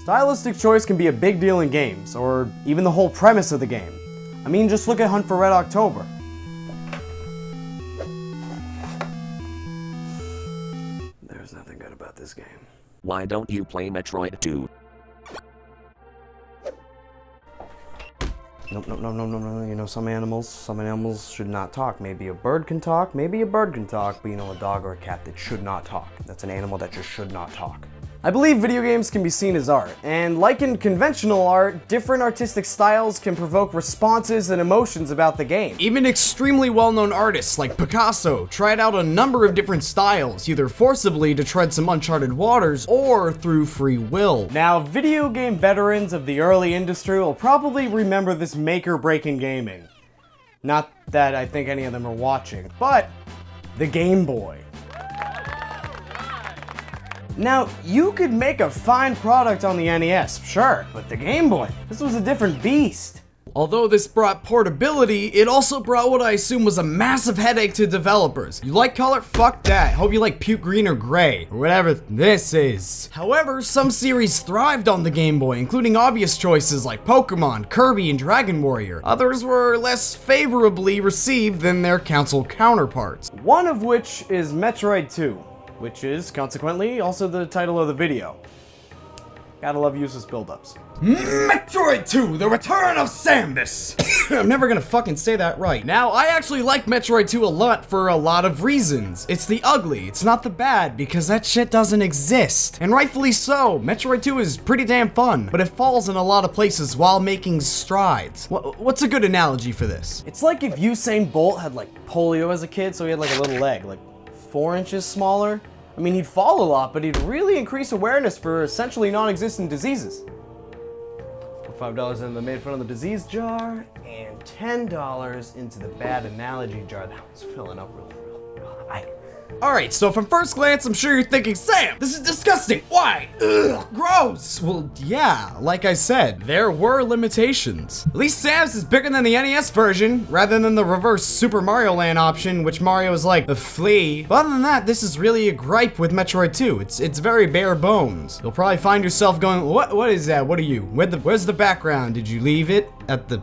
Stylistic choice can be a big deal in games, or even the whole premise of the game. I mean, just look at Hunt for Red October. There's nothing good about this game. Why don't you play Metroid II? Nope, you know, some animals should not talk. Maybe a bird can talk, but you know, a dog or a cat that should not talk. That's an animal that just should not talk. I believe video games can be seen as art, and like in conventional art, different artistic styles can provoke responses and emotions about the game. Even extremely well-known artists like Picasso tried out a number of different styles, either forcibly to tread some uncharted waters, or through free will. Now, video game veterans of the early industry will probably remember this maker-breaking gaming. Not that I think any of them are watching, but the Game Boy. Now, you could make a fine product on the NES, sure, but the Game Boy, this was a different beast. Although this brought portability, it also brought what I assume was a massive headache to developers. You like color? Fuck that. Hope you like puke green or gray, or whatever this is. However, some series thrived on the Game Boy, including obvious choices like Pokemon, Kirby, and Dragon Warrior. Others were less favorably received than their console counterparts. One of which is Metroid II. Which is, consequently, also the title of the video. Gotta love useless build-ups. Metroid II, the Return of Samus! I'm never gonna fucking say that right. Now, I actually like Metroid II a lot for a lot of reasons. It's the ugly, it's not the bad, because that shit doesn't exist. And rightfully so, Metroid 2 is pretty damn fun, but it falls in a lot of places while making strides. What's a good analogy for this? It's like if Usain Bolt had like polio as a kid, so he had like a little leg, like 4 inches smaller. I mean, he'd fall a lot, but he'd really increase awareness for essentially non-existent diseases. $5 into the made fun of the disease jar, and $10 into the bad analogy jar. That one's filling up real high. Alright, so from first glance, I'm sure you're thinking, Sam, this is disgusting. Why? Ugh, gross. Well, yeah, like I said, there were limitations. At least Samus is bigger than the NES version, rather than the reverse Super Mario Land option, which Mario is like, the flea. But other than that, this is really a gripe with Metroid 2. It's very bare bones. You'll probably find yourself going, what is that? What are you? Where's the background? Did you leave it at the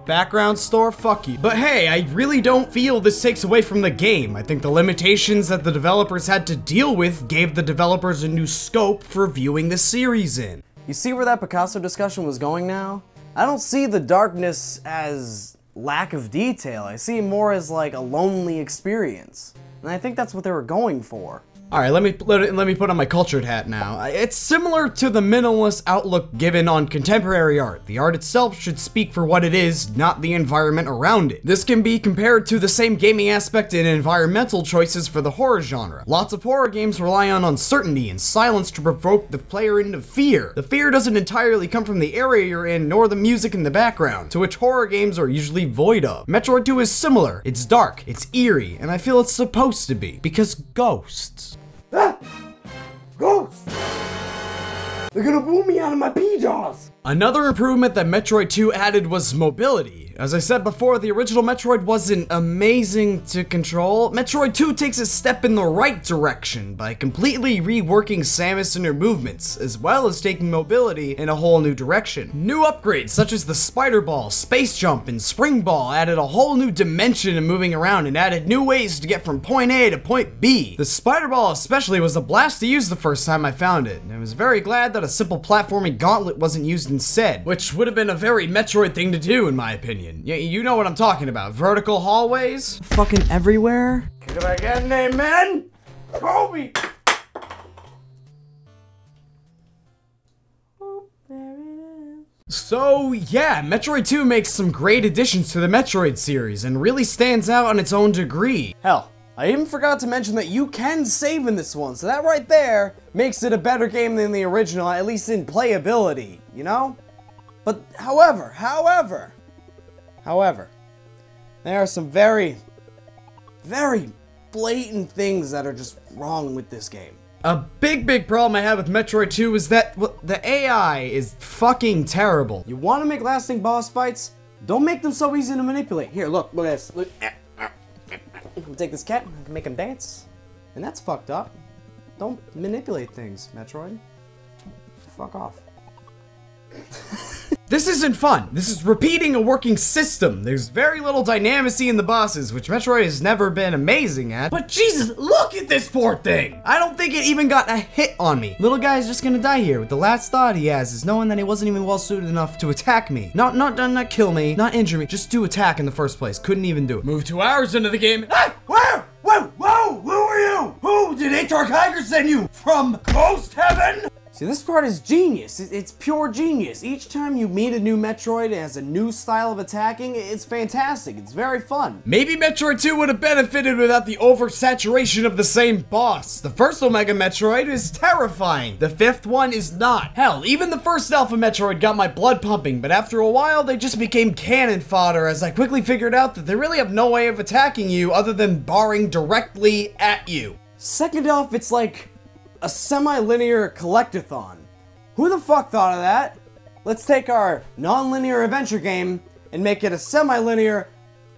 background store? Fuck you. But hey, I really don't feel this takes away from the game. I think the limitations that the developers had to deal with gave the developers a new scope for viewing the series in. You see where that Picasso discussion was going now? I don't see the darkness as lack of detail. I see it more as like a lonely experience. And I think that's what they were going for. Alright, let me put on my cultured hat now. It's similar to the minimalist outlook given on contemporary art. The art itself should speak for what it is, not the environment around it. This can be compared to the same gaming aspect in environmental choices for the horror genre. Lots of horror games rely on uncertainty and silence to provoke the player into fear. The fear doesn't entirely come from the area you're in, nor the music in the background, to which horror games are usually void of. Metroid 2 is similar. It's dark, it's eerie, and I feel it's supposed to be, because ghosts. Ah! Ghosts! They're gonna pull me out of my PJs! Another improvement that Metroid 2 added was mobility. As I said before, the original Metroid wasn't amazing to control. Metroid 2 takes a step in the right direction by completely reworking Samus and her movements, as well as taking mobility in a whole new direction. New upgrades such as the Spider Ball, Space Jump, and Spring Ball added a whole new dimension in moving around and added new ways to get from point A to point B. The Spider Ball especially was a blast to use the first time I found it, and I was very glad that a simple platforming gauntlet wasn't used instead, which would have been a very Metroid thing to do in my opinion. Yeah, you know what I'm talking about. Vertical hallways? Fucking everywhere? Can I get an amen? Kobe! So yeah, Metroid 2 makes some great additions to the Metroid series and really stands out on its own degree. Hell, I even forgot to mention that you can save in this one, so that right there makes it a better game than the original, at least in playability, you know? But however, there are some very blatant things that are just wrong with this game. A big problem I have with Metroid 2 is that the AI is fucking terrible. You want to make lasting boss fights? Don't make them so easy to manipulate. Here, look at this. Look. We'll take this cat and make him dance. And that's fucked up. Don't manipulate things, Metroid. Fuck off. This isn't fun. This is repeating a working system. There's very little dynamicy in the bosses, which Metroid has never been amazing at. But Jesus, look at this poor thing! I don't think it even got a hit on me. Little guy's just gonna die here. With the last thought he has is knowing that he wasn't even well suited enough to attack me. Not kill me, not injure me, just do attack in the first place. Couldn't even do it. Move 2 hours into the game. Ah! Where? Whoa! Who are you? Who did Atar Tiger send you? From Ghost Heaven? See, this part is genius. It's pure genius. Each time you meet a new Metroid, it has a new style of attacking. It's fantastic. It's very fun. Maybe Metroid 2 would have benefited without the oversaturation of the same boss. The first Omega Metroid is terrifying. The 5th one is not. Hell, even the first Alpha Metroid got my blood pumping, but after a while, they just became cannon fodder as I quickly figured out that they really have no way of attacking you other than barring directly at you. Second off, it's like a semi-linear collectathon. Who the fuck thought of that? Let's take our non-linear adventure game and make it a semi-linear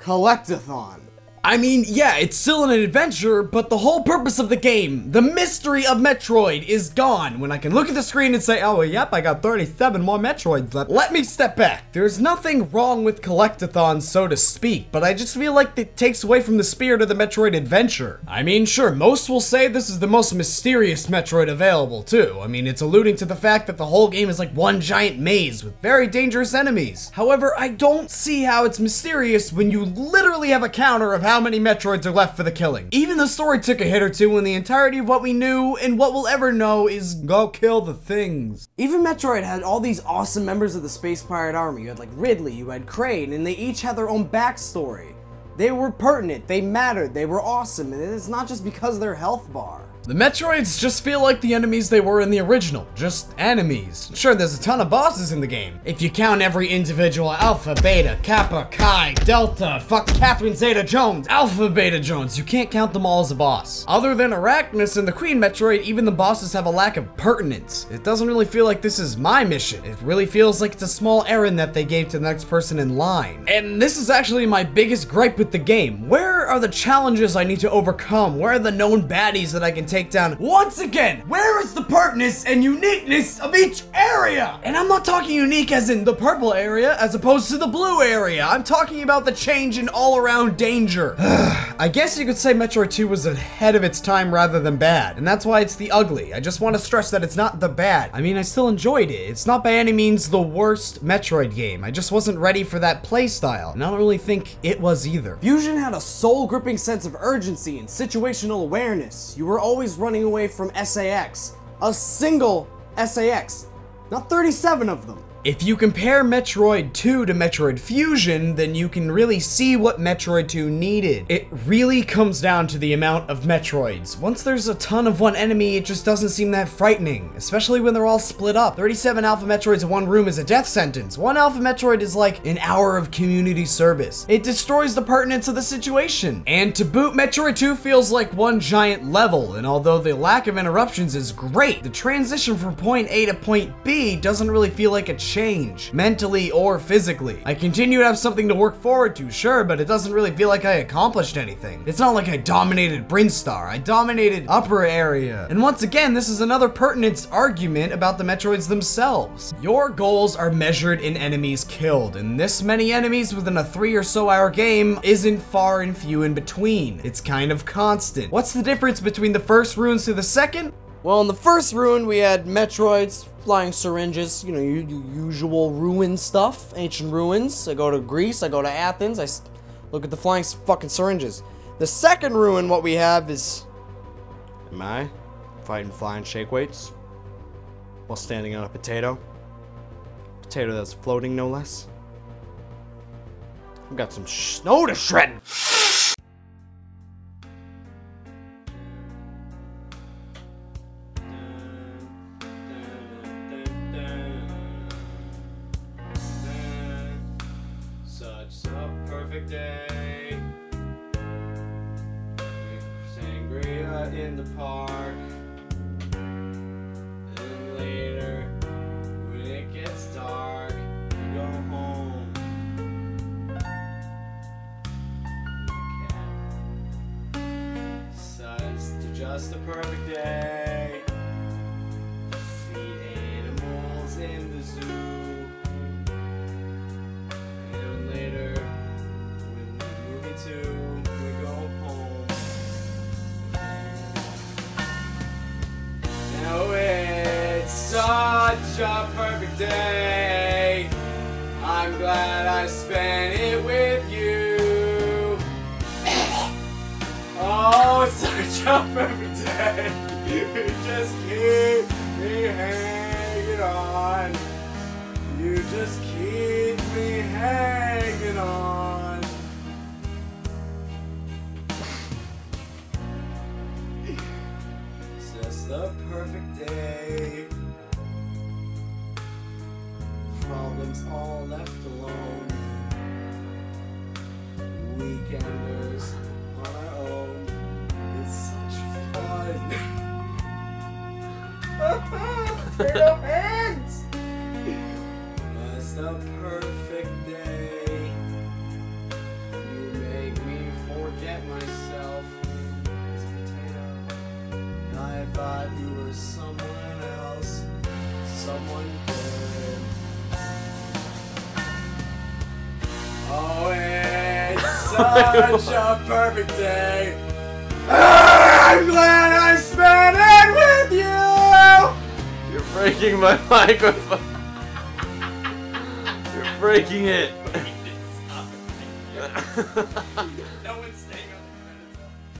collectathon. I mean, yeah, it's still an adventure, but the whole purpose of the game, the mystery of Metroid, is gone when I can look at the screen and say, oh, yep, I got 37 more Metroids left. Let me step back. There's nothing wrong with collectathons, so to speak, but I just feel like it takes away from the spirit of the Metroid adventure. I mean, sure, most will say this is the most mysterious Metroid available, too. I mean, it's alluding to the fact that the whole game is like one giant maze with very dangerous enemies. However, I don't see how it's mysterious when you literally have a counter of how many Metroids are left for the killing. Even the story took a hit or two when the entirety of what we knew and what we'll ever know is go kill the things. Even Metroid had all these awesome members of the Space Pirate Army. You had like Ridley, you had Crane, and they each had their own backstory. They were pertinent, they mattered, they were awesome, and it's not just because of their health bar. The Metroids just feel like the enemies they were in the original, just enemies. Sure, there's a ton of bosses in the game. If you count every individual Alpha, Beta, Kappa, Chi, Delta, fuck Catherine Zeta Jones, Alpha Beta Jones, you can't count them all as a boss. Other than Arachnus and the Queen Metroid, even the bosses have a lack of pertinence. It doesn't really feel like this is my mission. It really feels like it's a small errand that they gave to the next person in line. And this is actually my biggest gripe with the game. Where are the challenges I need to overcome? Where are the known baddies that I can take down? Once again, where is the pertinence and uniqueness of each area? And I'm not talking unique as in the purple area as opposed to the blue area. I'm talking about the change in all-around danger. I guess you could say Metroid 2 was ahead of its time rather than bad, and that's why it's the ugly. I just want to stress that it's not the bad. I mean, I still enjoyed it. It's not by any means the worst Metroid game. I just wasn't ready for that playstyle, and I don't really think it was either. Fusion had a soul-gripping sense of urgency and situational awareness. You were always running away from SAX. A single SAX. Not 37 of them. If you compare Metroid 2 to Metroid Fusion, then you can really see what Metroid 2 needed. It really comes down to the amount of Metroids. Once there's a ton of one enemy, it just doesn't seem that frightening, especially when they're all split up. 37 Alpha Metroids in one room is a death sentence. One Alpha Metroid is like an hour of community service. It destroys the pertinence of the situation. And to boot, Metroid 2 feels like one giant level, and although the lack of interruptions is great, the transition from point A to point B doesn't really feel like a change, mentally or physically. I continue to have something to work forward to, sure, but it doesn't really feel like I accomplished anything. It's not like I dominated Brinstar, I dominated upper area. And once again, this is another pertinence argument about the Metroids themselves. Your goals are measured in enemies killed, and this many enemies within a 3 or so hour game isn't far and few in between. It's kind of constant. What's the difference between the first ruins to the second? Well, in the first ruin, we had Metroids, flying syringes, you know, usual ruin stuff, ancient ruins. I go to Greece, I go to Athens, I look at the flying fucking syringes. The second ruin, what we have is... Am I fighting flying shake weights while standing on a potato? Potato that's floating, no less. I've got some snow to shred! perfect day. Sangria in the park. And later, when it gets dark, we go home. The cat decides to just a perfect day. See animals in the zoo. We go home. Now it's such a perfect day. I'm glad I spent it with you. Oh, it's such a perfect day. You just keep me hanging on. You just keep me hanging on. The perfect day. Problems all left alone. Weekenders on our own. It's such fun. Through no hands. It's the perfect day. You make me forget myself. I thought you were someone else, someone good. Oh, it's such a perfect day. I'm glad I spent it with you. You're breaking my microphone. You're breaking it. No one's staying on.